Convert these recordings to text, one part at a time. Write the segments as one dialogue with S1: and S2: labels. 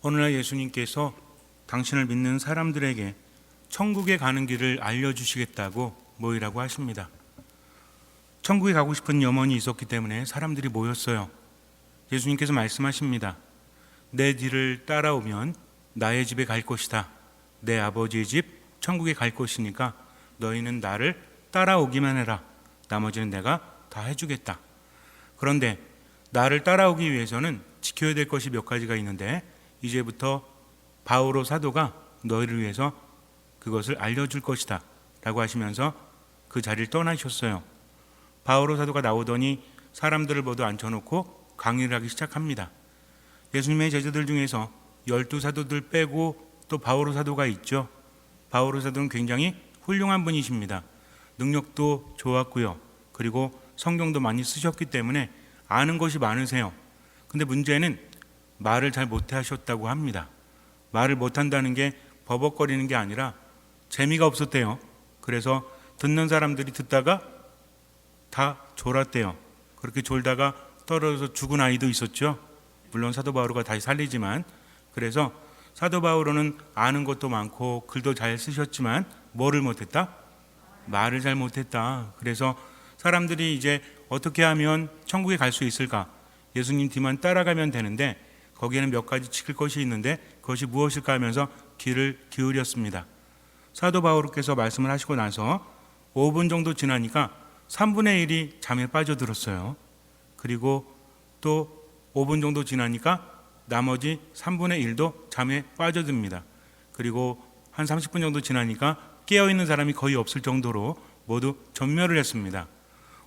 S1: 어느 날 예수님께서 당신을 믿는 사람들에게 천국에 가는 길을 알려주시겠다고 모이라고 하십니다. 천국에 가고 싶은 염원이 있었기 때문에 사람들이 모였어요. 예수님께서 말씀하십니다. 내 뒤를 따라오면 나의 집에 갈 것이다. 내 아버지의 집 천국에 갈 것이니까 너희는 나를 따라오기만 해라. 나머지는 내가 다 해주겠다. 그런데 나를 따라오기 위해서는 지켜야 될 것이 몇 가지가 있는데 이제부터 바오로 사도가 너희를 위해서 그것을 알려줄 것이다 라고 하시면서 그 자리를 떠나셨어요. 바오로 사도가 나오더니 사람들을 모두 앉혀놓고 강의를 하기 시작합니다. 예수님의 제자들 중에서 12사도들 빼고 또 바오로 사도가 있죠. 바오로 사도는 굉장히 훌륭한 분이십니다. 능력도 좋았고요. 그리고 성경도 많이 쓰셨기 때문에 아는 것이 많으세요. 근데 문제는 말을 잘 못하셨다고 합니다. 말을 못한다는 게 버벅거리는 게 아니라 재미가 없었대요. 그래서 듣는 사람들이 듣다가 다 졸았대요. 그렇게 졸다가 떨어져서 죽은 아이도 있었죠. 물론 사도 바오로가 다시 살리지만, 그래서 사도 바오로는 아는 것도 많고 글도 잘 쓰셨지만 뭐를 못했다? 말을 잘 못했다. 그래서 사람들이 이제 어떻게 하면 천국에 갈 수 있을까? 예수님 뒤만 따라가면 되는데 거기에는 몇 가지 지킬 것이 있는데 그것이 무엇일까 하면서 귀를 기울였습니다. 사도 바오로께서 말씀을 하시고 나서 5분 정도 지나니까 3분의 1이 잠에 빠져들었어요. 그리고 또 5분 정도 지나니까 나머지 3분의 1도 잠에 빠져듭니다. 그리고 한 30분 정도 지나니까 깨어있는 사람이 거의 없을 정도로 모두 전멸을 했습니다.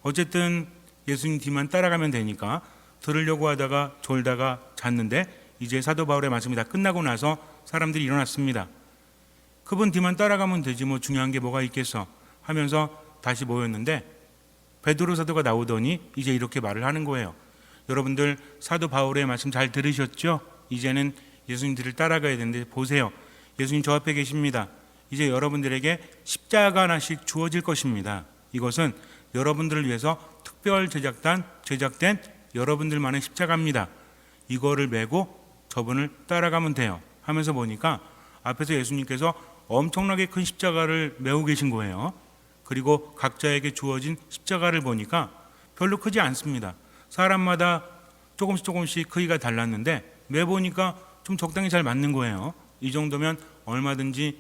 S1: 어쨌든 예수님 뒤만 따라가면 되니까 들으려고 하다가 졸다가 잤는데 이제 사도 바울의 말씀이 다 끝나고 나서 사람들이 일어났습니다. 그분 뒤만 따라가면 되지 뭐 중요한 게 뭐가 있겠어 하면서 다시 모였는데 베드로 사도가 나오더니 이제 이렇게 말을 하는 거예요. 여러분들 사도 바울의 말씀 잘 들으셨죠? 이제는 예수님 뒤를 따라가야 되는데 보세요. 예수님 저 앞에 계십니다. 이제 여러분들에게 십자가 하나씩 주어질 것입니다. 이것은 여러분들을 위해서 특별 제작된 여러분들만의 십자가입니다. 이거를 메고 저분을 따라가면 돼요 하면서 보니까 앞에서 예수님께서 엄청나게 큰 십자가를 메고 계신 거예요. 그리고 각자에게 주어진 십자가를 보니까 별로 크지 않습니다. 사람마다 조금씩 크기가 달랐는데 매보니까 좀 적당히 잘 맞는 거예요. 이 정도면 얼마든지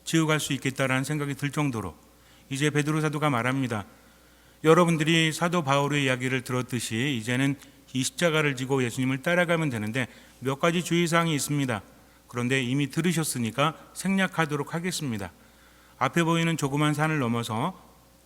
S1: 지어갈 수 있겠다라는 생각이 들 정도로 이제 베드로 사도가 말합니다. 여러분들이 사도 바울의 이야기를 들었듯이 이제는 이 십자가를 지고 예수님을 따라가면 되는데 몇 가지 주의사항이 있습니다. 그런데 이미 들으셨으니까 생략하도록 하겠습니다. 앞에 보이는 조그만 산을 넘어서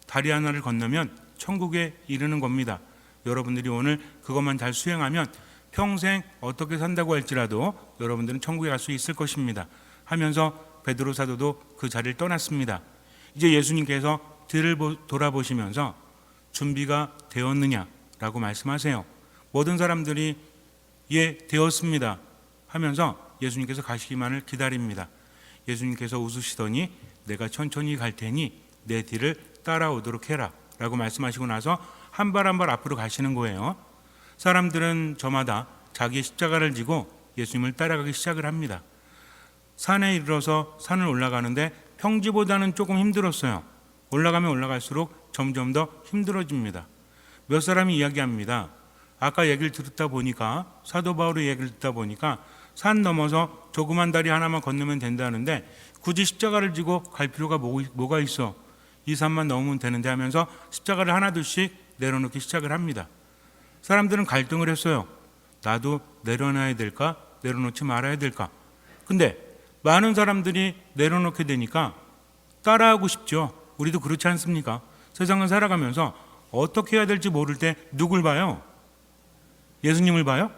S1: 다리 하나를 건너면 천국에 이르는 겁니다. 여러분들이 오늘 그것만 잘 수행하면 평생 어떻게 산다고 할지라도 여러분들은 천국에 갈 수 있을 것입니다 하면서 베드로 사도도 그 자리를 떠났습니다. 이제 예수님께서 뒤를 돌아보시면서 준비가 되었느냐라고 말씀하세요. 모든 사람들이 예, 되었습니다 하면서 예수님께서 가시기만을 기다립니다. 예수님께서 웃으시더니 내가 천천히 갈 테니 내 뒤를 따라오도록 해라 라고 말씀하시고 나서 한 발 한 발 앞으로 가시는 거예요. 사람들은 저마다 자기의 십자가를 지고 예수님을 따라가기 시작을 합니다. 산에 이르러서 산을 올라가는데 평지보다는 조금 힘들었어요. 올라가면 올라갈수록 점점 더 힘들어집니다. 몇 사람이 이야기합니다. 아까 얘기를 듣다 보니까 사도 바울의 얘기를 듣다 보니까 산 넘어서 조그만 다리 하나만 건너면 된다는데 굳이 십자가를 지고 갈 필요가 뭐가 있어? 이 산만 넘으면 되는데 하면서 십자가를 하나둘씩 내려놓기 시작을 합니다. 사람들은 갈등을 했어요. 나도 내려놔야 될까? 내려놓지 말아야 될까? 근데 많은 사람들이 내려놓게 되니까 따라하고 싶죠. 우리도 그렇지 않습니까? 세상을 살아가면서 어떻게 해야 될지 모를 때 누굴 봐요? 예수님을 봐요?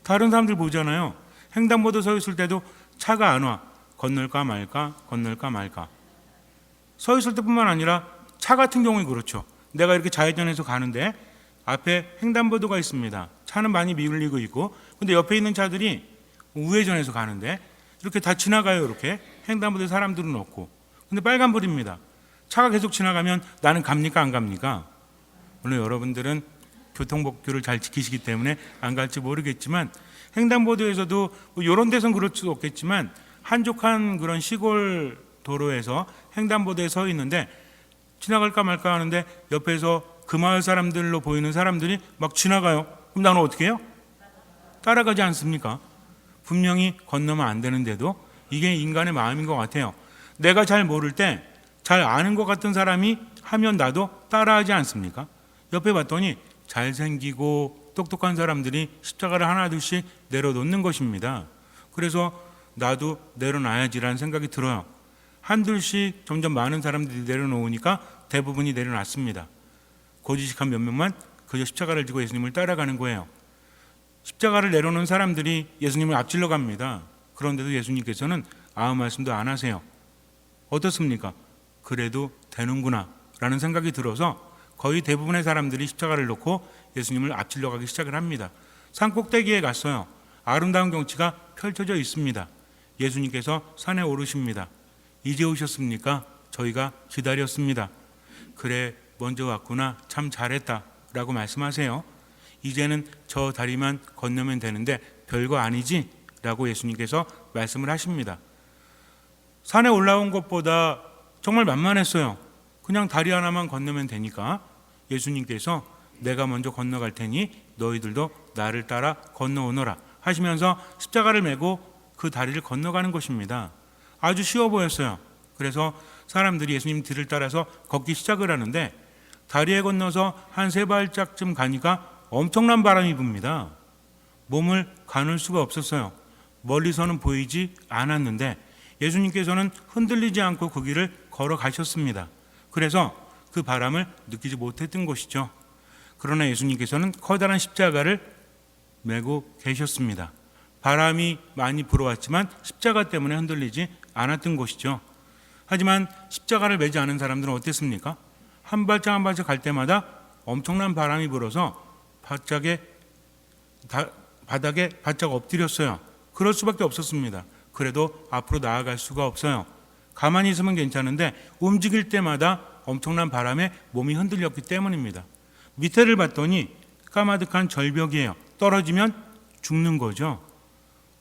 S1: 다른 사람들 보잖아요. 횡단보도 서 있을 때도 차가 안 와. 건널까 말까 건널까 말까. 서 있을 때뿐만 아니라 차 같은 경우에 그렇죠. 내가 이렇게 좌회전해서 가는데 앞에 횡단보도가 있습니다. 차는 많이 미울리고 있고 근데 옆에 있는 차들이 우회전해서 가는데 이렇게 다 지나가요. 이렇게 횡단보도에 사람들은 없고 근데 빨간불입니다. 차가 계속 지나가면 나는 갑니까 안 갑니까? 물론 여러분들은 교통법규를 잘 지키시기 때문에 안 갈지 모르겠지만 횡단보도에서도 뭐 이런 데선 그럴 수 없겠지만 한적한 그런 시골 도로에서 횡단보도에 서 있는데 지나갈까 말까 하는데 옆에서 그 마을 사람들로 보이는 사람들이 막 지나가요. 그럼 나는 어떻게 해요? 따라가지 않습니까? 분명히 건너면 안 되는데도 이게 인간의 마음인 것 같아요. 내가 잘 모를 때 잘 아는 것 같은 사람이 하면 나도 따라하지 않습니까? 옆에 봤더니 잘생기고 똑똑한 사람들이 십자가를 하나둘씩 내려놓는 것입니다. 그래서 나도 내려놔야지라는 생각이 들어요. 한둘씩 점점 많은 사람들이 내려놓으니까 대부분이 내려놨습니다. 고지식한 몇 명만 그저 십자가를 지고 예수님을 따라가는 거예요. 십자가를 내려놓은 사람들이 예수님을 앞질러 갑니다. 그런데도 예수님께서는 아무 말씀도 안 하세요. 어떻습니까? 그래도 되는구나 라는 생각이 들어서 거의 대부분의 사람들이 십자가를 놓고 예수님을 앞질러 가기 시작을 합니다. 산 꼭대기에 갔어요. 아름다운 경치가 펼쳐져 있습니다. 예수님께서 산에 오르십니다. 이제 오셨습니까? 저희가 기다렸습니다. 그래, 먼저 왔구나. 참 잘했다 라고 말씀하세요. 이제는 저 다리만 건너면 되는데 별거 아니지? 라고 예수님께서 말씀을 하십니다. 산에 올라온 것보다 정말 만만했어요. 그냥 다리 하나만 건너면 되니까 예수님께서 내가 먼저 건너갈 테니 너희들도 나를 따라 건너오너라 하시면서 십자가를 메고 그 다리를 건너가는 것입니다. 아주 쉬워 보였어요. 그래서 사람들이 예수님 뒤를 따라서 걷기 시작을 하는데 다리에 건너서 한 3발짝쯤 가니까 엄청난 바람이 붑니다. 몸을 가눌 수가 없었어요. 멀리서는 보이지 않았는데 예수님께서는 흔들리지 않고 그 길을 걸어가셨습니다. 그래서 그 바람을 느끼지 못했던 것이죠. 그러나 예수님께서는 커다란 십자가를 메고 계셨습니다. 바람이 많이 불어왔지만 십자가 때문에 흔들리지 않았던 것이죠. 하지만 십자가를 메지 않은 사람들은 어땠습니까? 한 발짝 한 발짝 갈 때마다 엄청난 바람이 불어서 바닥에 바짝 엎드렸어요. 그럴 수밖에 없었습니다. 그래도 앞으로 나아갈 수가 없어요. 가만히 있으면 괜찮은데 움직일 때마다 엄청난 바람에 몸이 흔들렸기 때문입니다. 밑에를 봤더니 까마득한 절벽이에요. 떨어지면 죽는 거죠.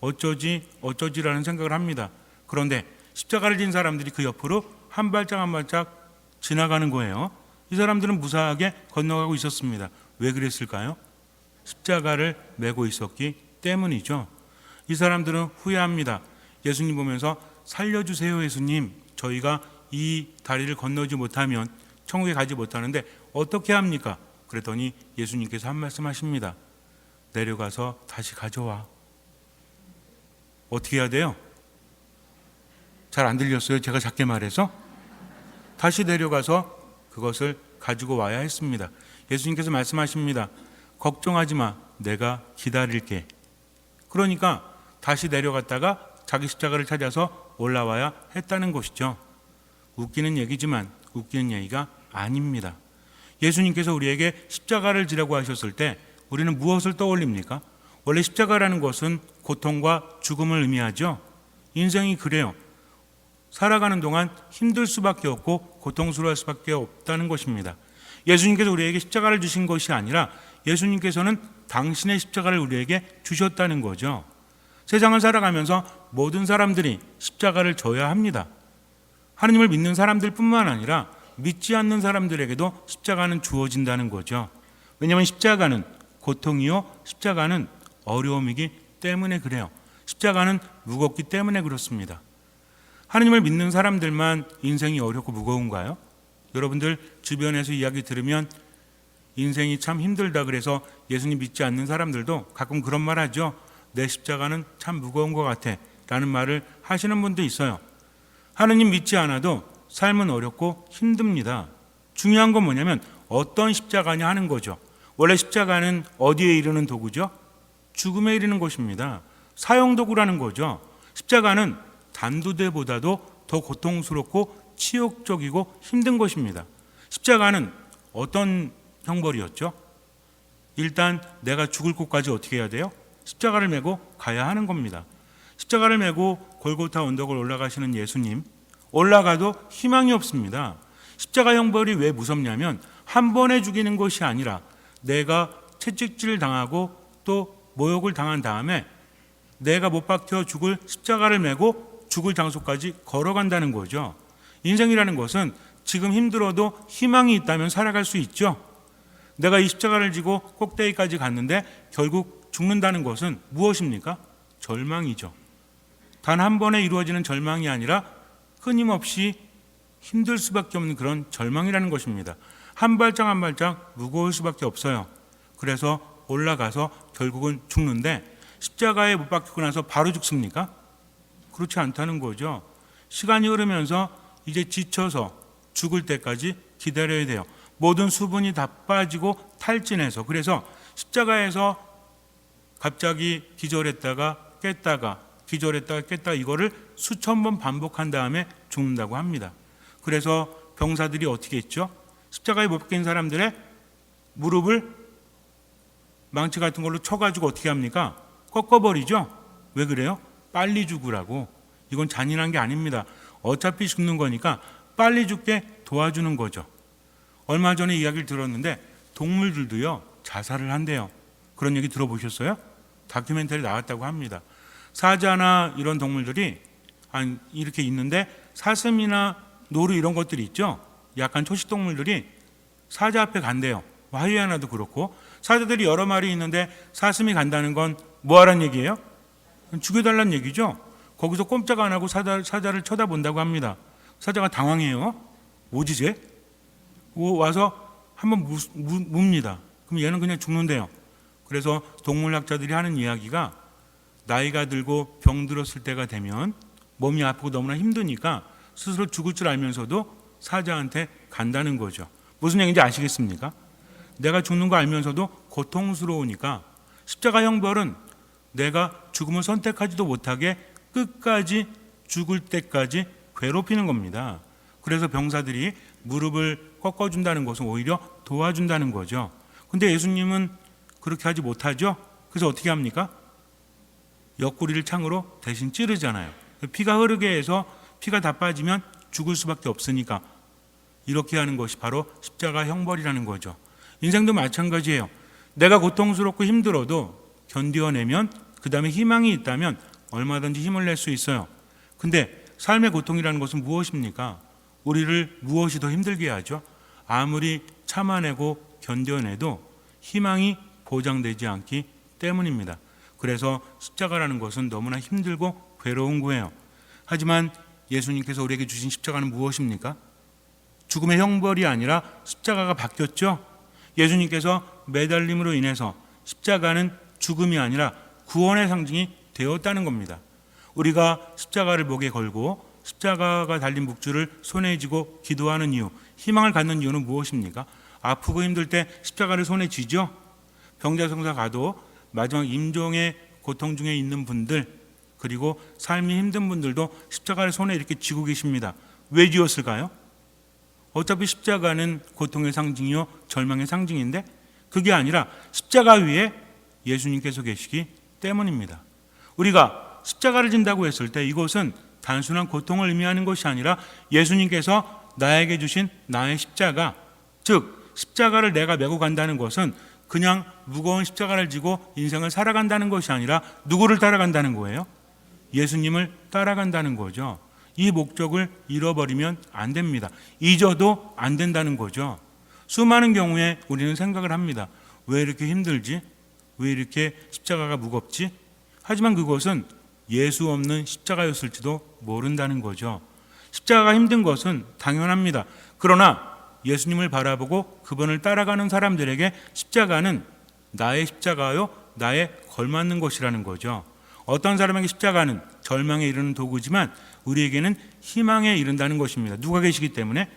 S1: 어쩌지라는 생각을 합니다. 그런데 십자가를 진 사람들이 그 옆으로 한 발짝 한 발짝 지나가는 거예요. 이 사람들은 무사하게 건너가고 있었습니다. 왜 그랬을까요? 십자가를 메고 있었기 때문이죠. 이 사람들은 후회합니다. 예수님 보면서 살려주세요 예수님, 저희가 이 다리를 건너지 못하면 천국에 가지 못하는데 어떻게 합니까? 그랬더니 예수님께서 한 말씀 하십니다. 내려가서 다시 가져와. 어떻게 해야 돼요? 잘 안 들렸어요? 제가 작게 말해서? 다시 내려가서 그것을 가지고 와야 했습니다. 예수님께서 말씀하십니다. 걱정하지 마, 내가 기다릴게. 그러니까 다시 내려갔다가 자기 십자가를 찾아서 올라와야 했다는 것이죠. 웃기는 얘기지만 웃기는 얘기가 아닙니다. 예수님께서 우리에게 십자가를 지라고 하셨을 때 우리는 무엇을 떠올립니까? 원래 십자가라는 것은 고통과 죽음을 의미하죠. 인생이 그래요. 살아가는 동안 힘들 수밖에 없고 고통스러울 수밖에 없다는 것입니다. 예수님께서 우리에게 십자가를 주신 것이 아니라 예수님께서는 당신의 십자가를 우리에게 주셨다는 거죠. 세상을 살아가면서 모든 사람들이 십자가를 져야 합니다. 하느님을 믿는 사람들 뿐만 아니라 믿지 않는 사람들에게도 십자가는 주어진다는 거죠. 왜냐하면 십자가는 고통이요, 십자가는 어려움이기 때문에 그래요. 십자가는 무겁기 때문에 그렇습니다. 하느님을 믿는 사람들만 인생이 어렵고 무거운가요? 여러분들 주변에서 이야기 들으면 인생이 참 힘들다 그래서 예수님 믿지 않는 사람들도 가끔 그런 말 하죠. 내 십자가는 참 무거운 것 같아 라는 말을 하시는 분도 있어요. 하느님 믿지 않아도 삶은 어렵고 힘듭니다. 중요한 건 뭐냐면 어떤 십자가냐 하는 거죠. 원래 십자가는 어디에 이르는 도구죠? 죽음에 이르는 것입니다. 사형도구라는 거죠. 십자가는 단두대보다도 더 고통스럽고 치욕적이고 힘든 것입니다. 십자가는 어떤 형벌이었죠? 일단 내가 죽을 곳까지 어떻게 해야 돼요? 십자가를 메고 가야 하는 겁니다. 십자가를 메고 골고타 언덕을 올라가시는 예수님, 올라가도 희망이 없습니다. 십자가 형벌이 왜 무섭냐면 한 번에 죽이는 것이 아니라 내가 채찍질 당하고 또 모욕을 당한 다음에 내가 못 박혀 죽을 십자가를 메고 죽을 장소까지 걸어간다는 거죠. 인생이라는 것은 지금 힘들어도 희망이 있다면 살아갈 수 있죠. 내가 이 십자가를 지고 꼭대기까지 갔는데 결국 죽는다는 것은 무엇입니까? 절망이죠. 단 한 번에 이루어지는 절망이 아니라 끊임없이 힘들 수밖에 없는 그런 절망이라는 것입니다. 한 발짝 한 발짝 무거울 수밖에 없어요. 그래서 올라가서 결국은 죽는데 십자가에 못 박히고 나서 바로 죽습니까? 그렇지 않다는 거죠. 시간이 흐르면서 이제 지쳐서 죽을 때까지 기다려야 돼요. 모든 수분이 다 빠지고 탈진해서, 그래서 십자가에서 갑자기 기절했다가 깼다가 기절했다가 깼다가 이거를 수천 번 반복한 다음에 죽는다고 합니다. 그래서 병사들이 어떻게 했죠? 십자가에 못 박힌 사람들의 무릎을 망치 같은 걸로 쳐가지고 어떻게 합니까? 꺾어버리죠. 왜 그래요? 빨리 죽으라고. 이건 잔인한 게 아닙니다. 어차피 죽는 거니까 빨리 죽게 도와주는 거죠. 얼마 전에 이야기를 들었는데 동물들도요 자살을 한대요. 그런 얘기 들어보셨어요? 다큐멘터리 나왔다고 합니다. 사자나 이런 동물들이 이렇게 있는데 사슴이나 노루 이런 것들이 있죠. 약간 초식 동물들이 사자 앞에 간대요. 하이에나도 그렇고. 사자들이 여러 마리 있는데 사슴이 간다는 건 뭐 하란 얘기예요? 죽여달란 얘기죠. 거기서 꼼짝 안 하고 사자를 쳐다본다고 합니다. 사자가 당황해요. 뭐지 쟤? 와서 한번 묻습니다. 그럼 얘는 그냥 죽는데요. 그래서 동물학자들이 하는 이야기가 나이가 들고 병들었을 때가 되면 몸이 아프고 너무나 힘드니까 스스로 죽을 줄 알면서도 사자한테 간다는 거죠. 무슨 얘기인지 아시겠습니까? 내가 죽는 거 알면서도 고통스러우니까 십자가 형벌은 내가 죽음을 선택하지도 못하게 끝까지 죽을 때까지 괴롭히는 겁니다. 그래서 병사들이 무릎을 꺾어준다는 것은 오히려 도와준다는 거죠. 근데 예수님은 그렇게 하지 못하죠. 그래서 어떻게 합니까? 옆구리를 창으로 대신 찌르잖아요. 피가 흐르게 해서 피가 다 빠지면 죽을 수밖에 없으니까 이렇게 하는 것이 바로 십자가 형벌이라는 거죠. 인생도 마찬가지예요. 내가 고통스럽고 힘들어도 견뎌내면 그 다음에 희망이 있다면 얼마든지 힘을 낼 수 있어요. 근데 삶의 고통이라는 것은 무엇입니까? 우리를 무엇이 더 힘들게 하죠? 아무리 참아내고 견뎌내도 희망이 보장되지 않기 때문입니다. 그래서 십자가라는 것은 너무나 힘들고 괴로운 거예요. 하지만 예수님께서 우리에게 주신 십자가는 무엇입니까? 죽음의 형벌이 아니라 십자가가 바뀌었죠. 예수님께서 매달림으로 인해서 십자가는 죽음이 아니라 구원의 상징이 되었다는 겁니다. 우리가 십자가를 목에 걸고 십자가가 달린 묵주를 손에 쥐고 기도하는 이유, 희망을 갖는 이유는 무엇입니까? 아프고 힘들 때 십자가를 손에 쥐죠. 병자성사 가도 마지막 임종의 고통 중에 있는 분들, 그리고 삶이 힘든 분들도 십자가를 손에 이렇게 쥐고 계십니다. 왜 쥐었을까요? 어차피 십자가는 고통의 상징이요 절망의 상징인데 그게 아니라 십자가 위에 예수님께서 계시기 때문입니다. 우리가 십자가를 진다고 했을 때 이것은 단순한 고통을 의미하는 것이 아니라 예수님께서 나에게 주신 나의 십자가, 즉 십자가를 내가 메고 간다는 것은 그냥 무거운 십자가를 지고 인생을 살아간다는 것이 아니라 누구를 따라간다는 거예요? 예수님을 따라간다는 거죠. 이 목적을 잃어버리면 안 됩니다. 잊어도 안 된다는 거죠. 수많은 경우에 우리는 생각을 합니다. 왜 이렇게 힘들지? 왜 이렇게 십자가가 무겁지? 하지만 그것은 예수 없는 십자가였을지도 모른다는 거죠. 십자가가 힘든 것은 당연합니다. 그러나 예수님을 바라보고 그분을 따라가는 사람들에게 십자가는 나의 십자가요, 나에 걸맞는 것이라는 거죠. 어떤 사람에게 십자가는 절망에 이르는 도구지만 우리에게는 희망에 이른다는 것입니다. 누가 계시기 때문에?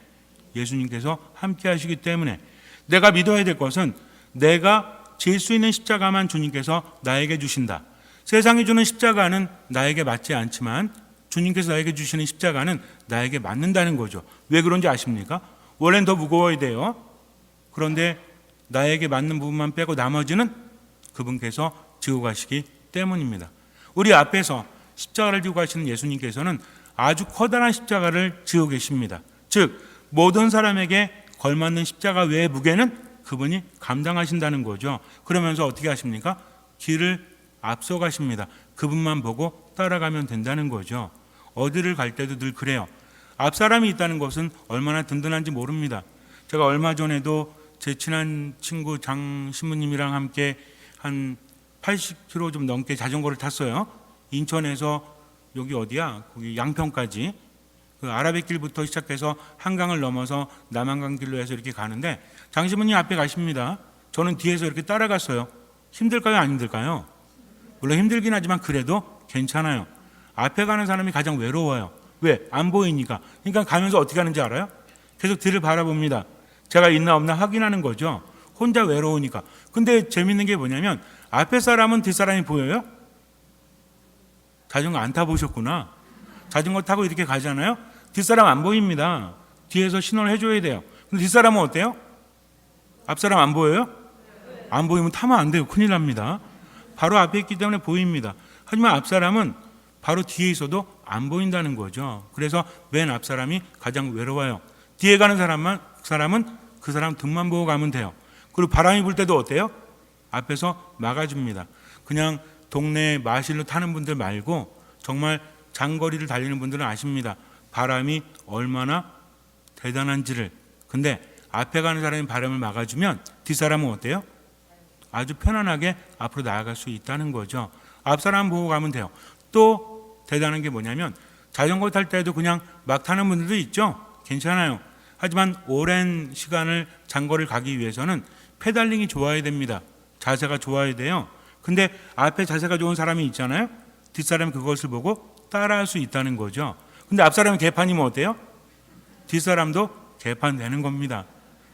S1: 예수님께서 함께 하시기 때문에. 내가 믿어야 될 것은 내가 질 수 있는 십자가만 주님께서 나에게 주신다. 세상이 주는 십자가는 나에게 맞지 않지만 주님께서 나에게 주시는 십자가는 나에게 맞는다는 거죠. 왜 그런지 아십니까? 원래는 더 무거워야 돼요. 그런데 나에게 맞는 부분만 빼고 나머지는 그분께서 지고 가시기 때문입니다. 우리 앞에서 십자가를 지고 가시는 예수님께서는 아주 커다란 십자가를 지고 계십니다. 즉 모든 사람에게 걸맞는 십자가 외의 무게는 그분이 감당하신다는 거죠. 그러면서 어떻게 하십니까? 길을 앞서 가십니다. 그분만 보고 따라가면 된다는 거죠. 어디를 갈 때도 늘 그래요. 앞 사람이 있다는 것은 얼마나 든든한지 모릅니다. 제가 얼마 전에도 제 친한 친구 장 신부님이랑 함께 한 80km 좀 넘게 자전거를 탔어요. 인천에서 여기 어디야? 거기 양평까지 그 아라뱃길부터 시작해서 한강을 넘어서 남한강길로 해서 이렇게 가는데 장 신부님 앞에 가십니다. 저는 뒤에서 이렇게 따라갔어요. 힘들까요? 안 힘들까요? 물론 힘들긴 하지만 그래도 괜찮아요. 앞에 가는 사람이 가장 외로워요. 왜? 안 보이니까. 그러니까 가면서 어떻게 하는지 알아요? 계속 뒤를 바라봅니다. 제가 있나 없나 확인하는 거죠. 혼자 외로우니까. 근데 재밌는 게 뭐냐면 앞에 사람은 뒷사람이 보여요? 자전거 안 타보셨구나. 자전거 타고 이렇게 가잖아요. 뒷사람 안 보입니다. 뒤에서 신호를 해줘야 돼요. 근데 뒷사람은 어때요? 앞사람 안 보여요? 안 보이면 타면 안 돼요. 큰일 납니다. 바로 앞에 있기 때문에 보입니다. 하지만 앞사람은 바로 뒤에 있어도 안 보인다는 거죠. 그래서 맨 앞사람이 가장 외로워요. 뒤에 가는 사람은 그 사람 등만 보고 가면 돼요. 그리고 바람이 불 때도 어때요? 앞에서 막아줍니다. 그냥 동네 마실로 타는 분들 말고 정말 장거리를 달리는 분들은 아십니다. 바람이 얼마나 대단한지를. 근데 앞에 가는 사람이 바람을 막아주면 뒷사람은 어때요? 아주 편안하게 앞으로 나아갈 수 있다는 거죠. 앞사람 보고 가면 돼요. 또 대단한 게 뭐냐면 자전거 탈 때도 그냥 막 타는 분들도 있죠. 괜찮아요. 하지만 오랜 시간을 장거리를 가기 위해서는 페달링이 좋아야 됩니다. 자세가 좋아야 돼요. 근데 앞에 자세가 좋은 사람이 있잖아요. 뒷사람이 그것을 보고 따라할 수 있다는 거죠. 근데 앞사람이 개판이면 어때요? 뒷사람도 개판되는 겁니다.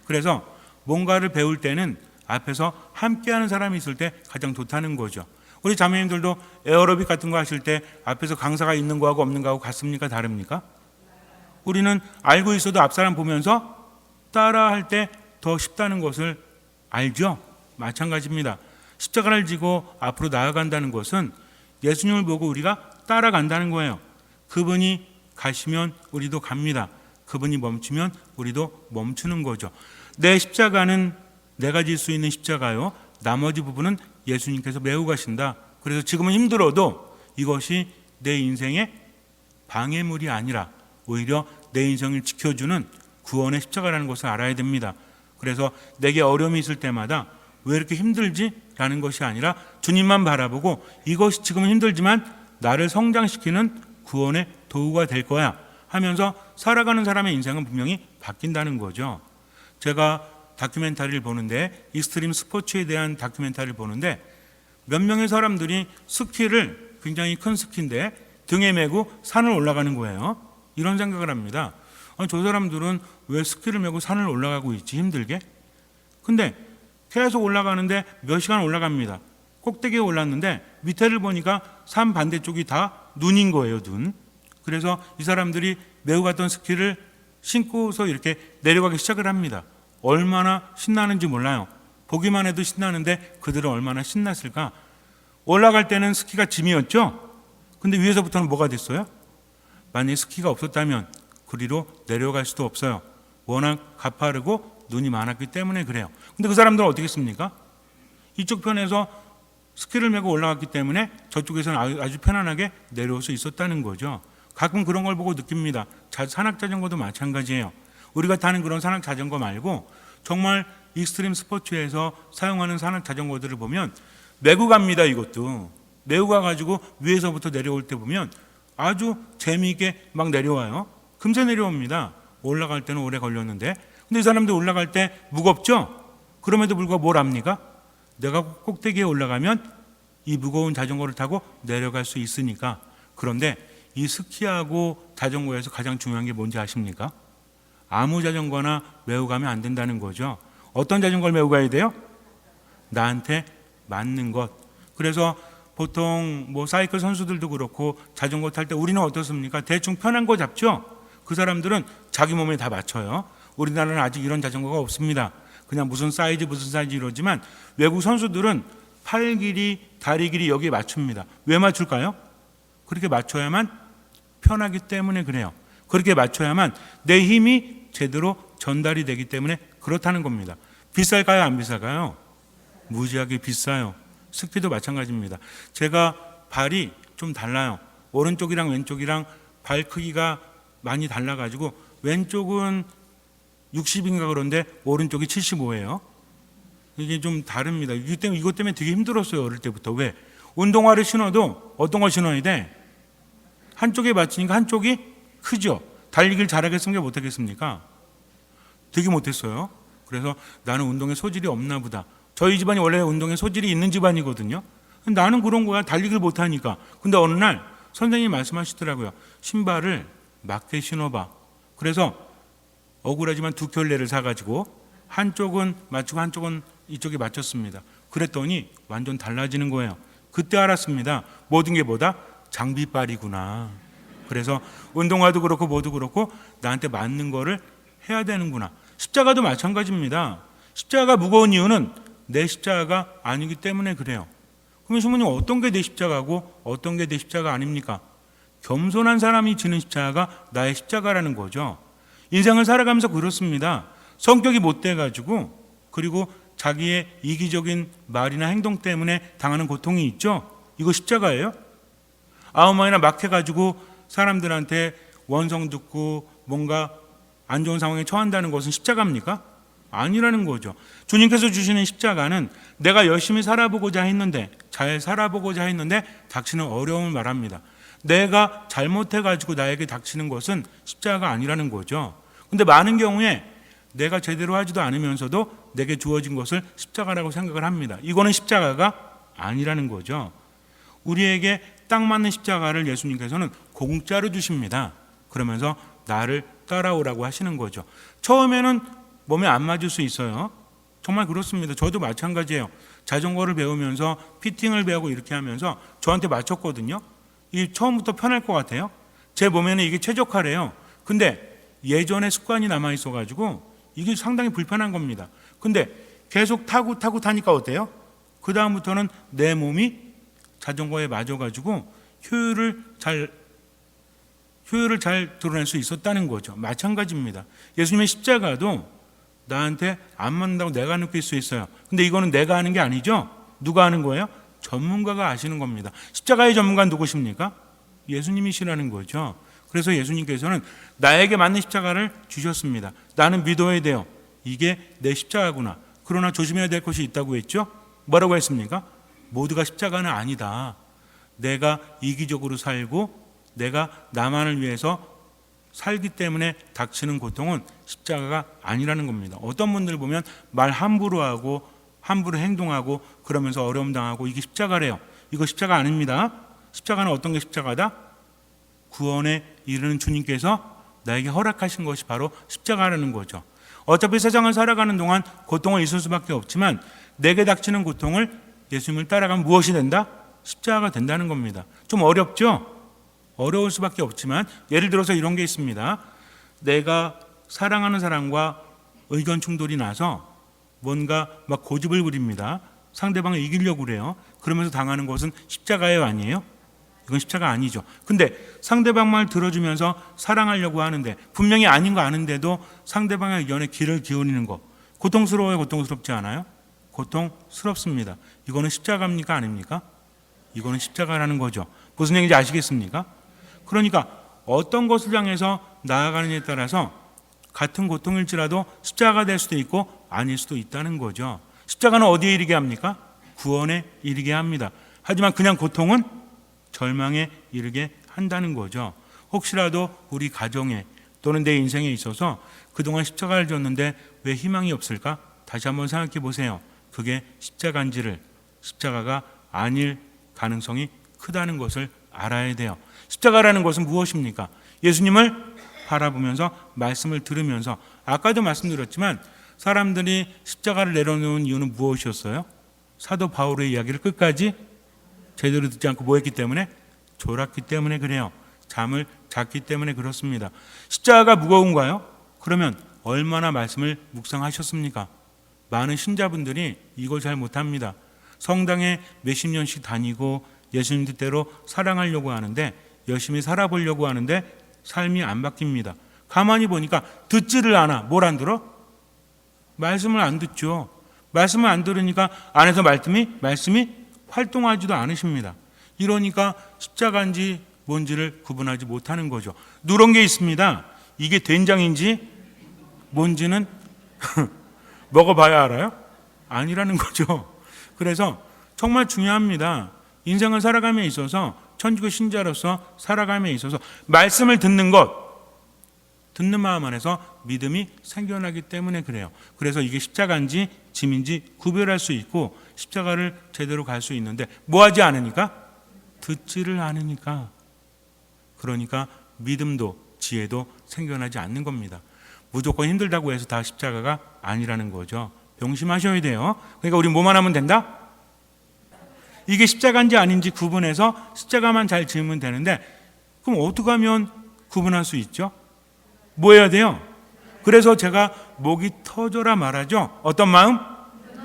S1: 그래서 뭔가를 배울 때는 앞에서 함께하는 사람이 있을 때 가장 좋다는 거죠. 우리 자매님들도 에어로빅 같은 거 하실 때 앞에서 강사가 있는 거하고 없는 거하고 같습니까? 다릅니까? 우리는 알고 있어도 앞사람 보면서 따라할 때 더 쉽다는 것을 알죠? 마찬가지입니다. 십자가를 지고 앞으로 나아간다는 것은 예수님을 보고 우리가 따라간다는 거예요. 그분이 가시면 우리도 갑니다. 그분이 멈추면 우리도 멈추는 거죠. 내 십자가는 내가 질 수 있는 십자가요. 나머지 부분은 예수님께서 메고 가신다. 그래서 지금은 힘들어도 이것이 내 인생의 방해물이 아니라 오히려 내 인생을 지켜주는 구원의 십자가라는 것을 알아야 됩니다. 그래서 내게 어려움이 있을 때마다 왜 이렇게 힘들지? 라는 것이 아니라 주님만 바라보고 이것이 지금은 힘들지만 나를 성장시키는 구원의 도구가 될 거야 하면서 살아가는 사람의 인생은 분명히 바뀐다는 거죠. 제가 다큐멘터리를 보는데 익스트림 스포츠에 대한 다큐멘터리를 보는데 몇 명의 사람들이 스키를 굉장히 큰 스키인데 등에 메고 산을 올라가는 거예요. 이런 생각을 합니다. 저 사람들은 왜 스키를 메고 산을 올라가고 있지 힘들게? 근데 계속 올라가는데 몇 시간 올라갑니다. 꼭대기에 올랐는데 밑에를 보니까 산 반대쪽이 다 눈인 거예요. 눈. 그래서 이 사람들이 메고 갔던 스키를 신고서 이렇게 내려가기 시작을 합니다. 얼마나 신나는지 몰라요. 보기만 해도 신나는데 그들은 얼마나 신났을까? 올라갈 때는 스키가 짐이었죠. 근데 위에서부터는 뭐가 됐어요? 만약에 스키가 없었다면 그리로 내려갈 수도 없어요. 워낙 가파르고 눈이 많았기 때문에 그래요. 근데 그 사람들은 어떻게 했습니까? 이쪽 편에서 스키를 메고 올라갔기 때문에 저쪽에서는 아주 편안하게 내려올 수 있었다는 거죠. 가끔 그런 걸 보고 느낍니다. 산악자전거도 마찬가지예요. 우리가 타는 그런 산악자전거 말고 정말 익스트림 스포츠에서 사용하는 산악자전거들을 보면 메고 갑니다. 이것도 메고 가가지고 위에서부터 내려올 때 보면 아주 재미있게 막 내려와요. 금세 내려옵니다. 올라갈 때는 오래 걸렸는데 근데 이 사람들 올라갈 때 무겁죠? 그럼에도 불구하고 뭘 합니까? 내가 꼭대기에 올라가면 이 무거운 자전거를 타고 내려갈 수 있으니까. 그런데 이 스키하고 자전거에서 가장 중요한 게 뭔지 아십니까? 아무 자전거나 메고 가면 안 된다는 거죠. 어떤 자전거를 메고 가야 돼요? 나한테 맞는 것. 그래서 보통 사이클 선수들도 그렇고 자전거 탈 때 우리는 어떻습니까? 대충 편한 거 잡죠? 그 사람들은 자기 몸에 다 맞춰요. 우리나라는 아직 이런 자전거가 없습니다. 그냥 무슨 사이즈 이러지만 외국 선수들은 팔 길이, 다리 길이 여기에 맞춥니다. 왜 맞출까요? 그렇게 맞춰야만 편하기 때문에 그래요. 그렇게 맞춰야만 내 힘이 제대로 전달이 되기 때문에 그렇다는 겁니다. 비쌀까요? 안 비쌀까요? 무지하게 비싸요. 스키도 마찬가지입니다. 제가 발이 좀 달라요. 오른쪽이랑 왼쪽이랑 발 크기가 많이 달라가지고 왼쪽은 60인가 그런데 오른쪽이 75예요. 이게 좀 다릅니다. 이것 때문에 되게 힘들었어요. 어릴 때부터. 왜? 운동화를 신어도 어떤 걸 신어야 돼? 한쪽에 맞추니까 한쪽이 크죠. 달리기를 잘하겠습니까? 못하겠습니까? 되게 못했어요. 그래서 나는 운동에 소질이 없나 보다. 저희 집안이 원래 운동에 소질이 있는 집안이거든요. 나는 그런 거야. 달리기를 못하니까. 근데 어느 날 선생님이 말씀하시더라고요. 신발을 맞게 신어봐. 그래서 억울하지만 두 켤레를 사가지고 한쪽은 맞추고 한쪽은 이쪽에 맞췄습니다. 그랬더니 완전 달라지는 거예요. 그때 알았습니다. 모든 게 뭐다? 장비빨이구나. 그래서 운동화도 그렇고 뭐도 그렇고 나한테 맞는 거를 해야 되는구나. 십자가도 마찬가지입니다. 십자가가 무거운 이유는 내 십자가가 아니기 때문에 그래요. 그러면 신부님 어떤 게 내 십자가고 어떤 게 내 십자가 아닙니까? 겸손한 사람이 지는 십자가가 나의 십자가라는 거죠. 인생을 살아가면서 그렇습니다. 성격이 못돼가지고 그리고 자기의 이기적인 말이나 행동 때문에 당하는 고통이 있죠. 이거 십자가예요. 아무 말이나 막 해가지고 사람들한테 원성 듣고 뭔가 안 좋은 상황에 처한다는 것은 십자가입니까? 아니라는 거죠. 주님께서 주시는 십자가는 내가 열심히 살아보고자 했는데 잘 살아보고자 했는데 닥치는 어려움을 말합니다. 내가 잘못해가지고 나에게 닥치는 것은 십자가가 아니라는 거죠. 근데 많은 경우에 내가 제대로 하지도 않으면서도 내게 주어진 것을 십자가라고 생각을 합니다. 이거는 십자가가 아니라는 거죠. 우리에게 딱 맞는 십자가를 예수님께서는 공짜로 주십니다. 그러면서 나를 따라오라고 하시는 거죠. 처음에는 몸에 안 맞을 수 있어요. 정말 그렇습니다. 저도 마찬가지예요. 자전거를 배우면서 피팅을 배우고 이렇게 하면서 저한테 맞췄거든요. 이게 처음부터 편할 것 같아요. 제 몸에는 이게 최적화래요. 근데 예전에 습관이 남아 있어가지고 이게 상당히 불편한 겁니다. 근데 계속 타고 타니까 어때요? 그 다음부터는 내 몸이 자전거에 맞아가지고 효율을 잘 드러낼 수 있었다는 거죠. 마찬가지입니다. 예수님의 십자가도 나한테 안 맞는다고 내가 느낄 수 있어요. 근데 이거는 내가 하는 게 아니죠. 누가 하는 거예요? 전문가가 아시는 겁니다. 십자가의 전문가는 누구십니까? 예수님이시라는 거죠. 그래서 예수님께서는 나에게 맞는 십자가를 주셨습니다. 나는 믿어야 돼요. 이게 내 십자가구나. 그러나 조심해야 될 것이 있다고 했죠. 뭐라고 했습니까? 모두가 십자가는 아니다. 내가 이기적으로 살고 내가 나만을 위해서 살기 때문에 닥치는 고통은 십자가가 아니라는 겁니다. 어떤 분들 보면 말 함부로 하고 함부로 행동하고 그러면서 어려움 당하고 이게 십자가래요. 이거 십자가 아닙니다. 십자가는 어떤 게 십자가다? 구원에 이르는 주님께서 나에게 허락하신 것이 바로 십자가라는 거죠. 어차피 세상을 살아가는 동안 고통은 있을 수밖에 없지만 내게 닥치는 고통을 예수님을 따라가면 무엇이 된다? 십자가가 된다는 겁니다. 좀 어렵죠? 어려울 수밖에 없지만 예를 들어서 이런 게 있습니다. 내가 사랑하는 사람과 의견 충돌이 나서 뭔가 막 고집을 부립니다. 상대방을 이기려고 그래요. 그러면서 당하는 것은 십자가예요, 아니에요? 이건 십자가 아니죠. 근데 상대방 말 들어주면서 사랑하려고 하는데 분명히 아닌 거 아는데도 상대방의 의견에 귀를 기울이는 거 고통스러워요, 고통스럽지 않아요? 고통스럽습니다. 이거는 십자가입니까, 아닙니까? 이거는 십자가라는 거죠. 무슨 얘기인지 아시겠습니까? 그러니까 어떤 것을 향해서 나아가느냐에 따라서 같은 고통일지라도 십자가가 될 수도 있고 아닐 수도 있다는 거죠. 십자가는 어디에 이르게 합니까? 구원에 이르게 합니다. 하지만 그냥 고통은 절망에 이르게 한다는 거죠. 혹시라도 우리 가정에 또는 내 인생에 있어서 그동안 십자가를 졌는데 왜 희망이 없을까? 다시 한번 생각해 보세요. 그게 십자가인지를 십자가가 아닐 가능성이 크다는 것을 알아야 돼요. 십자가라는 것은 무엇입니까? 예수님을 바라보면서 말씀을 들으면서 아까도 말씀드렸지만 사람들이 십자가를 내려놓은 이유는 무엇이었어요? 사도 바울의 이야기를 끝까지 제대로 듣지 않고 뭐 했기 때문에? 졸았기 때문에 그래요. 잠을 잤기 때문에 그렇습니다. 십자가가 무거운가요? 그러면 얼마나 말씀을 묵상하셨습니까? 많은 신자분들이 이걸 잘 못합니다. 성당에 몇십 년씩 다니고 예수님 뜻대로 사랑하려고 하는데 열심히 살아보려고 하는데 삶이 안 바뀝니다. 가만히 보니까 듣지를 않아. 뭘 안 들어? 말씀을 안 듣죠. 말씀을 안 들으니까 안에서 말씀이 활동하지도 않으십니다. 이러니까 십자가인지 뭔지를 구분하지 못하는 거죠. 누런 게 있습니다. 이게 된장인지 뭔지는 먹어봐야 알아요? 아니라는 거죠. 그래서 정말 중요합니다. 인생을 살아감에 있어서 천주교 신자로서 살아감에 있어서 말씀을 듣는 것, 듣는 마음 안에서 믿음이 생겨나기 때문에 그래요. 그래서 이게 십자가인지 짐인지 구별할 수 있고 십자가를 제대로 갈 수 있는데 뭐하지 않으니까? 듣지를 않으니까. 그러니까 믿음도 지혜도 생겨나지 않는 겁니다. 무조건 힘들다고 해서 다 십자가가 아니라는 거죠. 명심하셔야 돼요. 그러니까 우리 뭐만 하면 된다? 이게 십자가인지 아닌지 구분해서 십자가만 잘 지으면 되는데 그럼 어떻게 하면 구분할 수 있죠? 뭐 해야 돼요? 그래서 제가 목이 터져라 말하죠. 어떤 마음?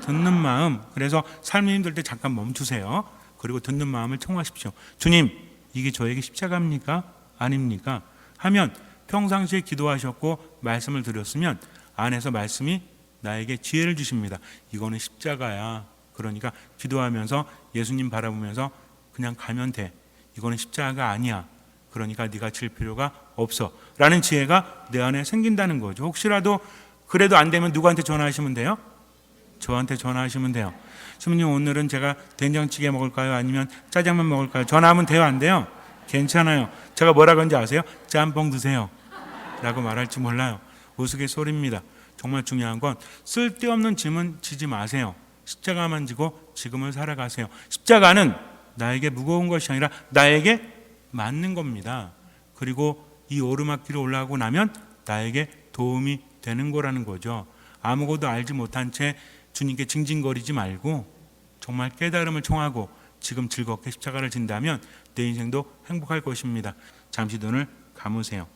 S1: 듣는 마음. 그래서 삶이 힘들 때 잠깐 멈추세요. 그리고 듣는 마음을 청하십시오. 주님, 이게 저에게 십자가입니까? 아닙니까? 하면 평상시에 기도하셨고 말씀을 드렸으면 안에서 말씀이 나에게 지혜를 주십니다. 이거는 십자가야. 그러니까 기도하면서 예수님 바라보면서 그냥 가면 돼. 이거는 십자가가 아니야. 그러니까 네가 질 필요가 없어. 라는 지혜가 내 안에 생긴다는 거죠. 혹시라도 그래도 안 되면 누구한테 전화하시면 돼요? 저한테 전화하시면 돼요. 주님, 오늘은 제가 된장찌개 먹을까요? 아니면 짜장면 먹을까요? 전화하면 돼요? 안 돼요? 괜찮아요. 제가 뭐라 그런지 아세요? 짬뽕 드세요 라고 말할지 몰라요. 우스갯소리입니다. 정말 중요한 건 쓸데없는 짐은 지지 마세요. 십자가만 지고 지금을 살아가세요. 십자가는 나에게 무거운 것이 아니라 나에게 맞는 겁니다. 그리고 이 오르막길을 올라가고 나면 나에게 도움이 되는 거라는 거죠. 아무것도 알지 못한 채 주님께 징징거리지 말고 정말 깨달음을 청하고 지금 즐겁게 십자가를 진다면 내 인생도 행복할 것입니다. 잠시 눈을 감으세요.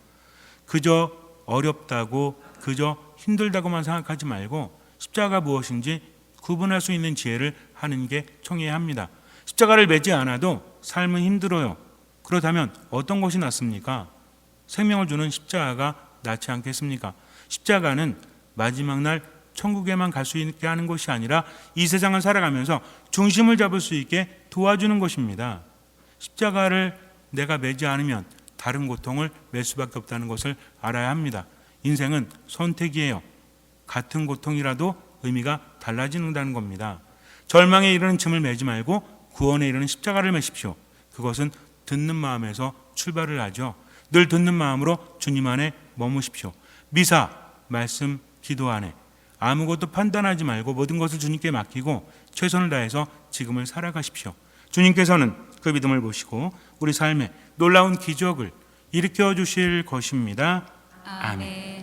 S1: 그저 어렵다고 그저 힘들다고만 생각하지 말고 십자가가 무엇인지 구분할 수 있는 지혜를 하는 게 청해야 합니다. 십자가를 매지 않아도 삶은 힘들어요. 그렇다면 어떤 것이 낫습니까? 생명을 주는 십자가가 낫지 않겠습니까? 십자가는 마지막 날 천국에만 갈 수 있게 하는 것이 아니라 이 세상을 살아가면서 중심을 잡을 수 있게 도와주는 것입니다. 십자가를 내가 매지 않으면 다른 고통을 맬 수밖에 없다는 것을 알아야 합니다. 인생은 선택이에요. 같은 고통이라도 의미가 달라진다는 겁니다. 절망에 이르는 짐을 매지 말고 구원에 이르는 십자가를 매십시오. 그것은 듣는 마음에서 출발을 하죠. 늘 듣는 마음으로 주님 안에 머무십시오. 미사, 말씀, 기도 안에 아무것도 판단하지 말고 모든 것을 주님께 맡기고 최선을 다해서 지금을 살아가십시오. 주님께서는 그 믿음을 보시고 우리 삶에 놀라운 기적을 일으켜 주실 것입니다. 아멘.